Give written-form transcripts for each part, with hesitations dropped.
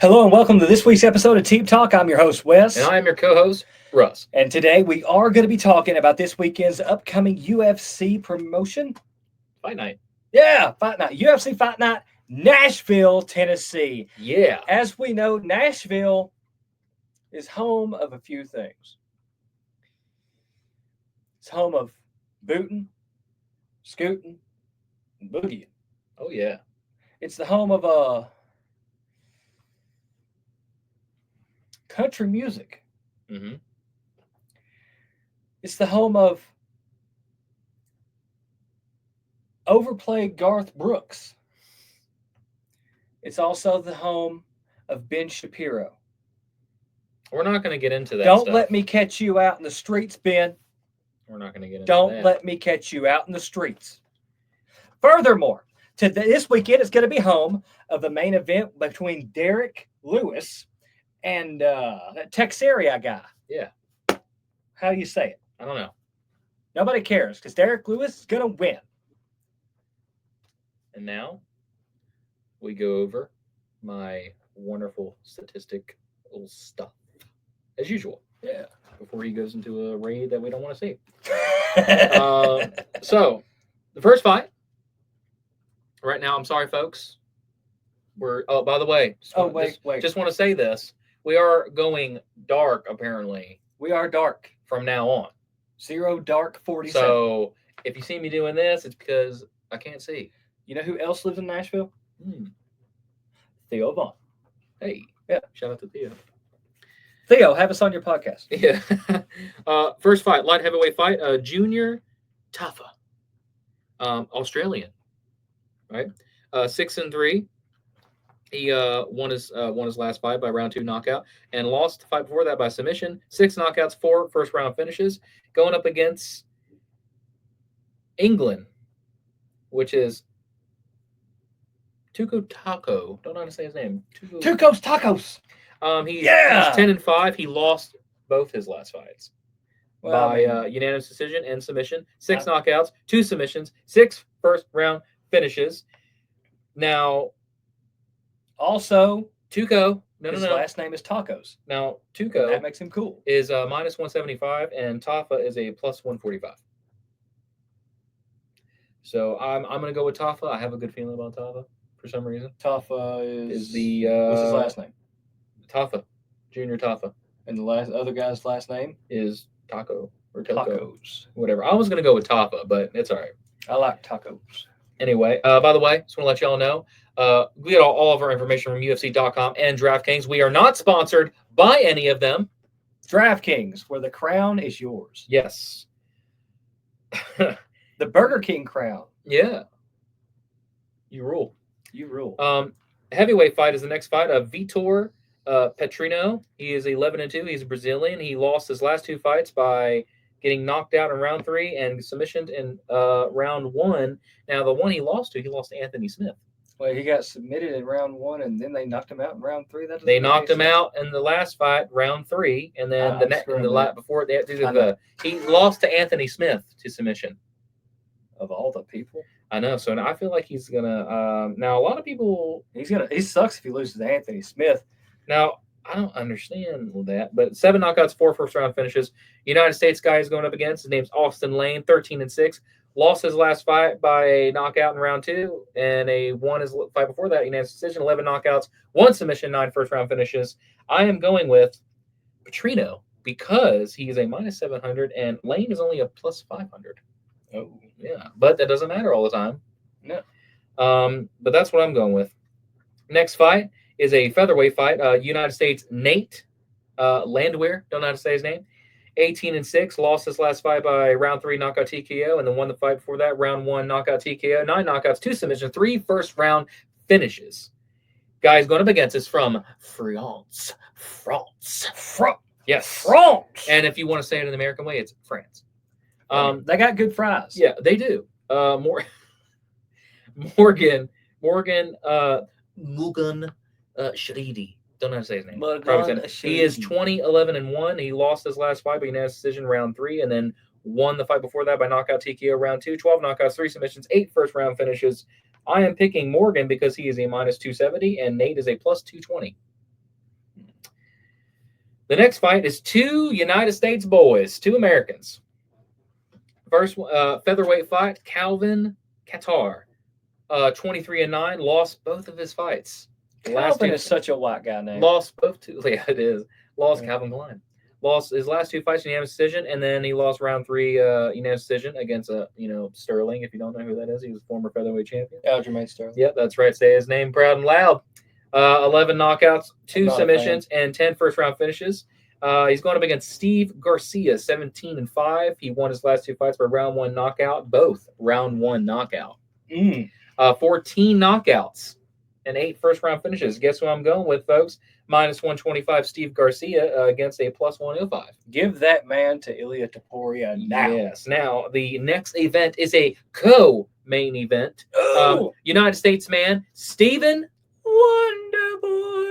Hello and welcome to this week's episode of Team Talk. I'm your host, Wes. And I am your co-host, Russ. And today we are going to be talking about this weekend's upcoming UFC promotion. Fight night. Yeah, Fight Night. UFC Fight Night, Nashville, Tennessee. Yeah. As we know, Nashville is home of a few things. It's home of booting, scooting, and boogieing. Oh, yeah. It's the home of country music. Mm-hmm. It's the home of overplayed Garth Brooks. It's also the home of Ben Shapiro. We're not going to get into that Don't stuff. let me catch you out in the streets, Ben. We're not going to get into Don't that. let me catch you out in the streets. Furthermore, this weekend is going to be home of the main event between Derek Lewis and that Texaria guy. Yeah. How do you say it? I don't know. Nobody cares because Derek Lewis is going to win. And now we go over my wonderful statistical stuff. As usual. Yeah. Before he goes into a raid that we don't want to see. So, the first fight. Right now, I'm sorry, folks. By the way. Wait. Just want to say this. We are going dark, apparently. We are dark. From now on. 0 dark 47. So, if you see me doing this, it's because I can't see. You know who else lives in Nashville? Theo Vaughn. Hey. Yeah. Shout out to Theo. Theo, have us on your podcast. Yeah. First fight, light heavyweight fight. Junior Tafa. Australian. Right? 6-3. He won his last fight by round 2 knockout and lost the fight before that by submission. 6 knockouts, 4 first round finishes. Going up against England, which is Tuco Taco. Don't know how to say his name. Tuco's Tacos. He's 10-5. He lost both his last fights by unanimous decision and submission. 6 knockouts, 2 submissions, 6 first round finishes. Now, also, Tuco. His last name is Tacos. Now, Tuco. That makes him cool. Is minus 175, and Tafa is a plus 145. So I'm going to go with Tafa. I have a good feeling about Tafa for some reason. Tafa is the what's his last name? Tafa, Junior Tafa. And the other guy's last name is Taco or Toco. Tacos. Whatever. I was going to go with Tafa, but it's all right. I like tacos. Anyway, by the way, just want to let y'all know, we get all of our information from UFC.com and DraftKings. We are not sponsored by any of them. DraftKings, where the crown is yours. Yes. The Burger King crown. Yeah. You rule. You rule. Heavyweight fight is the next fight of Vitor Petrino. He is 11-2. He's a Brazilian. He lost his last 2 fights by getting knocked out in round 3 and submissioned in round 1. Now, the one he lost to Anthony Smith. Well, he got submitted in round 1, and then they knocked him out in round 3. They knocked him out in the last fight, round 3, and then before that, he lost to Anthony Smith to submission. Of all the people, I know. So I feel like he's gonna. Now, a lot of people. He sucks if he loses to Anthony Smith. Now, I don't understand that, but 7 knockouts, 4 first round finishes. United States guy is going up against. His name's Austin Lane, 13-6. Lost his last fight by a knockout in round 2, and won his fight before that. Unanimous decision, 11 knockouts, 1 submission, 9 first round finishes. I am going with Petrino because he is a minus 700, and Lane is only a plus 500. Oh, yeah, but that doesn't matter all the time. No. But that's what I'm going with. Next fight is a featherweight fight. United States Nate Landwehr, don't know how to say his name. 18-6, lost his last fight by round 3 knockout TKO, and then won the fight before that, round 1 knockout TKO, 9 knockouts, 2 submissions, 3 first round finishes. Guys going up against is from France. Yes, France. And if you want to say it in the American way, it's France. They got good fries. Yeah, they do. Morgan Sharidi. Don't know how to say his name. He is 20-11-1. He lost his last fight by unanimous decision round 3, and then won the fight before that by knockout TKO round 2. 12 knockouts, 3 submissions, 8 first round finishes. I am picking Morgan because he is a minus 270 and Nate is a plus 220. The next fight is two United States boys, two Americans. First featherweight fight, Calvin Qatar, 23-9, lost both of his fights. Calvin is such a white guy name. Lost both two. Yeah, it is. Lost Yeah. Calvin Klein. Lost his last two fights in unanimous decision, and then he lost round 3 unanimous decision against Sterling. If you don't know who that is, he was former featherweight champion. Aljamain Sterling. Yep, that's right. Say his name proud and loud. 11 knockouts, 2 submissions, and 10 first-round finishes. He's going up against Steve Garcia, 17-5. He won his last 2 fights by round 1 knockout, both round 1 knockout. 14 knockouts and 8 first-round finishes. Guess who I'm going with, folks? -125 Steve Garcia against a +105. Give that man to Ilia Topuria now. Yes. Now, the next event is a co-main event. United States man, Stephen Wonderboy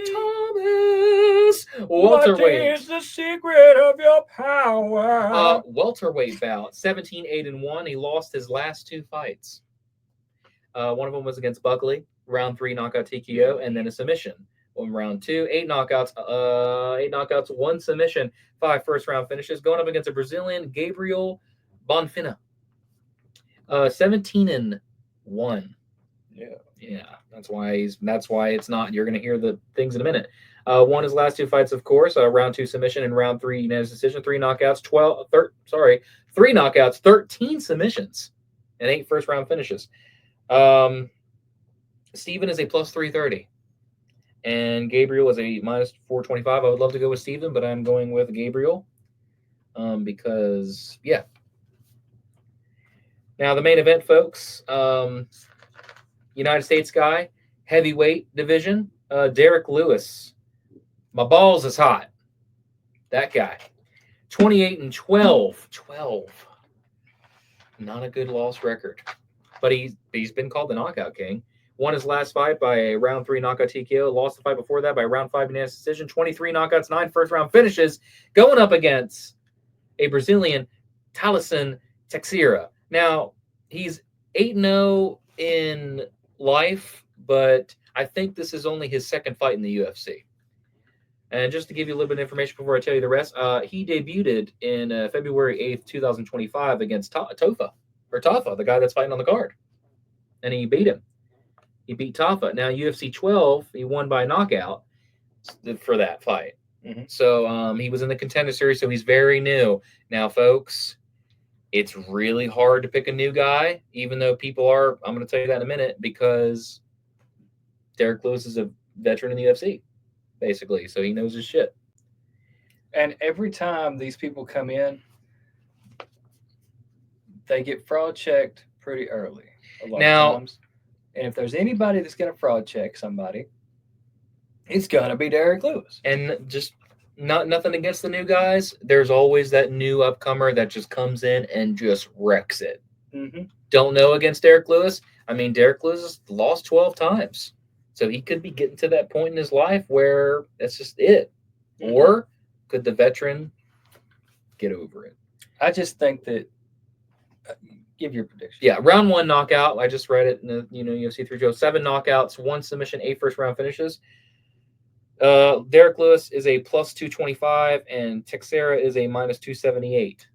Thomas. Welterweight. What is the secret of your power? Welterweight bout, 17-8-1. He lost his last 2 fights. One of them was against Buckley, round 3 knockout TKO, and then a submission. Round 2, 8 knockouts, 1 submission, 5 first-round finishes. Going up against a Brazilian, Gabriel Bonfina, 17-1. Yeah. That's why it's not. You're going to hear the things in a minute. Won his last 2 fights, of course. Round 2 submission and round 3 unanimous decision. 3 knockouts, 3 knockouts, 13 submissions, and 8 first-round finishes. Steven is a +330. And Gabriel is a -425. I would love to go with Steven, but I'm going with Gabriel because, yeah. Now, the main event, folks, United States guy, heavyweight division, Derek Lewis. My balls is hot. That guy. 28-12. 12. Not a good loss record. But he's been called the knockout king. Won his last fight by a round 3 knockout TKO. Lost the fight before that by round 5 unanimous decision. 23 knockouts, 9 first-round finishes. Going up against a Brazilian, Thaleson Teixeira. Now, he's 8-0 in life, but I think this is only his 2nd fight in the UFC. And just to give you a little bit of information before I tell you the rest, he debuted in February 8th, 2025 against Tafa, the guy that's fighting on the card. And he beat him. He beat Tafa. Now, UFC 12, he won by knockout for that fight. So he was in the Contender Series, so he's very new. Now, folks, it's really hard to pick a new guy, even though people are. I'm going to tell you that in a minute, because Derek Lewis is a veteran in the UFC, basically, so he knows his shit. And every time these people come in, they get fraud checked pretty early. A lot of times. And if there's anybody that's going to fraud check somebody, it's going to be Derek Lewis. And just nothing against the new guys. There's always that new upcomer that just comes in and just wrecks it. Don't know against Derek Lewis. I mean, Derek Lewis has lost 12 times. So he could be getting to that point in his life where that's just it. Or could the veteran get over it? I just think that give your prediction. Yeah, round 1 knockout. I just read it in the UFC 3 Joe. 7 knockouts, 1 submission, 8 first-round finishes. Derek Lewis is a +225, and Teixeira is a -278.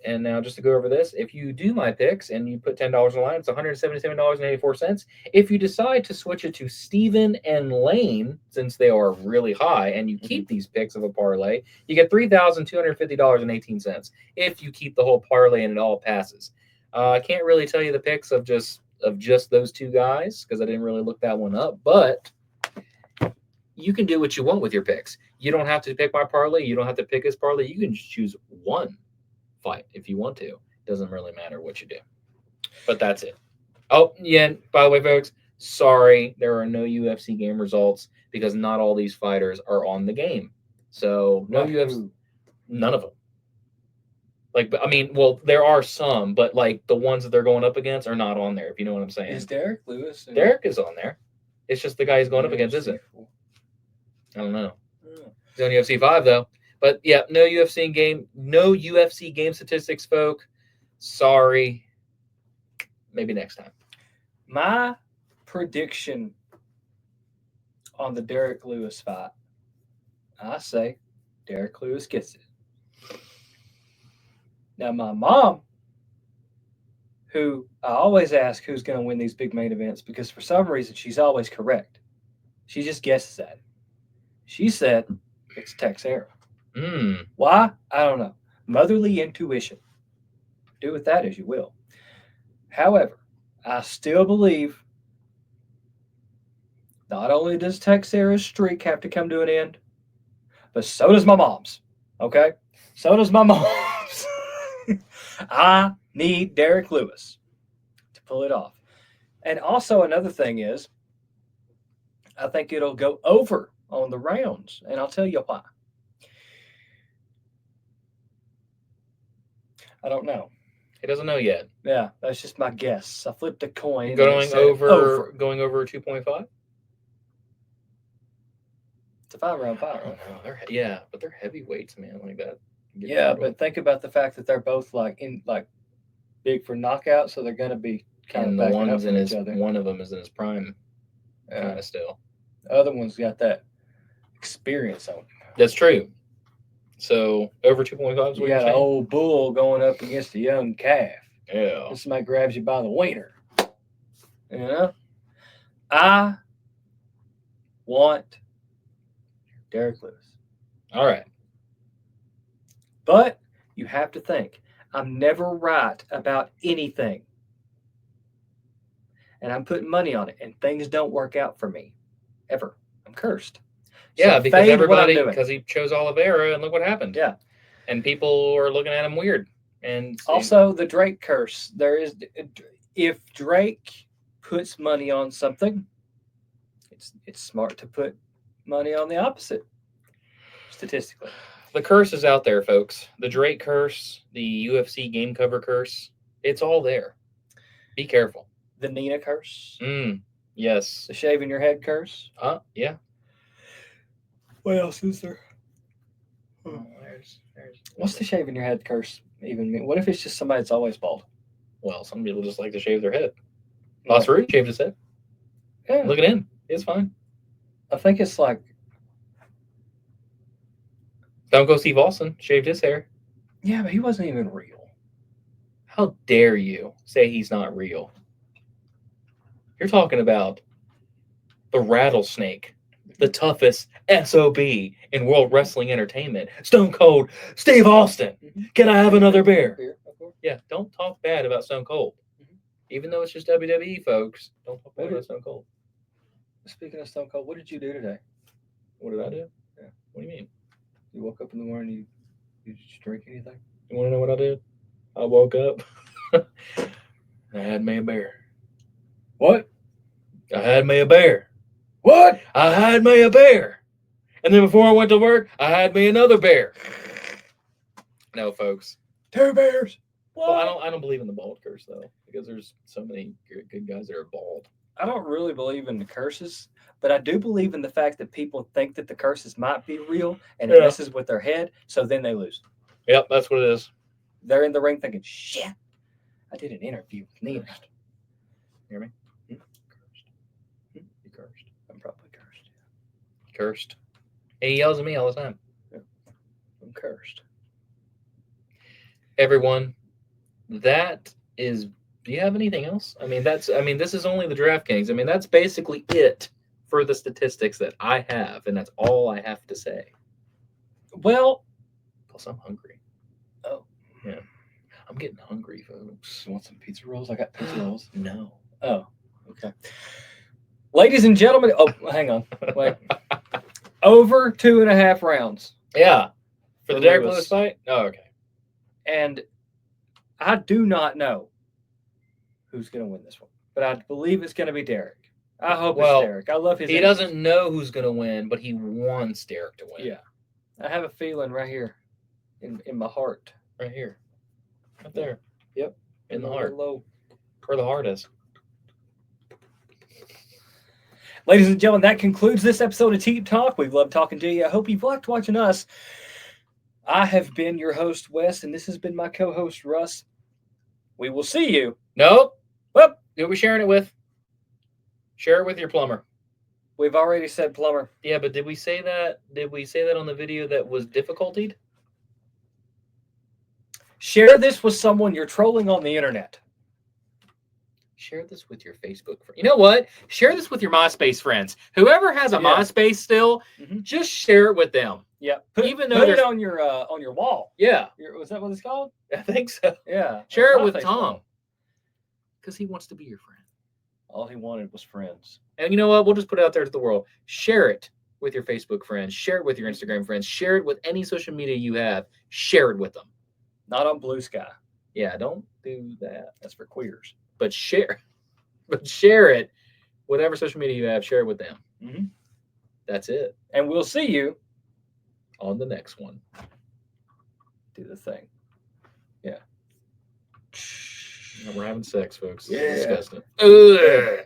And now, just to go over this, if you do my picks and you put $10 on the line, it's $177.84. If you decide to switch it to Steven and Lane, since they are really high, and you keep these picks of a parlay, you get $3,250.18. If you keep the whole parlay and it all passes. I can't really tell you the picks of just those 2 guys because I didn't really look that one up, but you can do what you want with your picks. You don't have to pick my parlay. You don't have to pick his parlay. You can just choose one fight if you want to. Doesn't really matter what you do. But that's it. Oh, yeah, by the way, folks, sorry, there are no UFC game results because not all these fighters are on the game. So no UFC, none of them. Like, I mean, well, there are some, but like the ones that they're going up against are not on there, if you know what I'm saying. Is Derek Lewis? Derek is on there. It's just the guy he's going up against, isn't it? I don't know. He's on UFC 5 though. But yeah, no UFC game statistics, folk. Sorry. Maybe next time. My prediction on the Derek Lewis fight I say Derek Lewis gets it. Now, my mom, who I always ask who's going to win these big main events because for some reason she's always correct. She just guesses at it. She said it's Texera. Why? I don't know. Motherly intuition. Do with that as you will. However, I still believe not only does Texera's streak have to come to an end, but so does my mom's. Okay? So does my mom's. I need Derek Lewis to pull it off. And also another thing is, I think it'll go over on the rounds, and I'll tell you why. I don't know. He doesn't know yet. Yeah, that's just my guess. I flipped a coin. Going over 2.5? It's a 5-round fight, right? Yeah, but they're heavyweights, man, like that. Yeah, but think about the fact that they're both like big for knockout, so they're gonna be kind of backing up from each other. One of them is in his prime, kind of still. The other one's got that experience on him. That's true. So over 2.5 is what you got an old bull going up against a young calf. Yeah. If somebody grabs you by the wiener. You know? I want Derek Lewis. All right. But you have to think, I'm never right about anything. And I'm putting money on it, and things don't work out for me. Ever. I'm cursed. Yeah, because he chose Oliveira, and look what happened. Yeah. And people are looking at him weird. And also the Drake curse. If Drake puts money on something, it's smart to put money on the opposite, statistically. The curse is out there, folks. The Drake curse, the UFC game cover curse, it's all there. Be careful. The Nina curse. Yes. The shaving your head curse. Yeah. What else is there? There's What's the shaving your head curse even mean? What if it's just somebody that's always bald? Well, some people just like to shave their head. Root shaved his head. Yeah. Look at him. It's fine. I think it's like Stone Cold Steve Austin shaved his hair. Yeah, but he wasn't even real. How dare you say he's not real? You're talking about the rattlesnake, the toughest SOB in World Wrestling Entertainment, Stone Cold Steve Austin. Can I have another beer? Yeah, don't talk bad about Stone Cold. Even though it's just WWE, folks, don't talk bad about Stone Cold. Speaking of Stone Cold, what did you do today? What did I do? Yeah. What do you mean? You woke up in the morning, you just drink anything? You want to know what I did? I woke up. I had me a beer. What? I had me a beer. What? I had me a beer. And then before I went to work, I had me another beer. No, folks. 2 beers. Well, I don't believe in the bald curse, though, because there's so many good guys that are bald. I don't really believe in the curses, but I do believe in the fact that people think that the curses might be real, and it messes with their head, so then they lose. Yep, that's what it is. They're in the ring thinking, shit, I did an interview with Nina. Hear me? Cursed. You cursed. I'm probably cursed. Cursed. And he yells at me all the time. Yeah. I'm cursed. Everyone, that is... Do you have anything else? This is only the DraftKings. That's basically it for the statistics that I have, and that's all I have to say. Well... Plus, I'm hungry. Oh. Yeah. I'm getting hungry, folks. You want some pizza rolls? I got pizza rolls. No. Oh, okay. Ladies and gentlemen, hang on. Wait. Over 2.5 rounds. Yeah. For the Derek Lewis fight? Oh, okay. And I do not know who's going to win this one, but I believe it's going to be Derek. I hope it's Derek. I love his He doesn't know who's going to win, but he wants Derek to win. Yeah. I have a feeling right here in my heart. Right here. Right there. Yep. In the heart. Low. Where the heart is. Ladies and gentlemen, that concludes this episode of Team Talk. We've loved talking to you. I hope you've liked watching us. I have been your host, Wes, and this has been my co-host, Russ. We will see you. Nope. Well, who are we sharing it with? Share it with your plumber. We've already said plumber. Yeah, but did we say that? Did we say that on the video that was difficultied? Share this with someone you're trolling on the internet. Share this with your Facebook friends. You know what? Share this with your MySpace friends. Whoever has a MySpace still, just share it with them. Yeah. Put it on your wall. Yeah. Was that what it's called? I think so. Yeah. Share it with Tom. Because he wants to be your friend. All he wanted was friends. And you know what? We'll just put it out there to the world. Share it with your Facebook friends. Share it with your Instagram friends. Share it with any social media you have. Share it with them. Not on Blue Sky. Yeah, don't do that. That's for queers. But share it. Whatever social media you have, share it with them. Mm-hmm. That's it. And we'll see you on the next one. Do the thing. Yeah. We're having sex, folks. Yeah. It's disgusting. Ugh.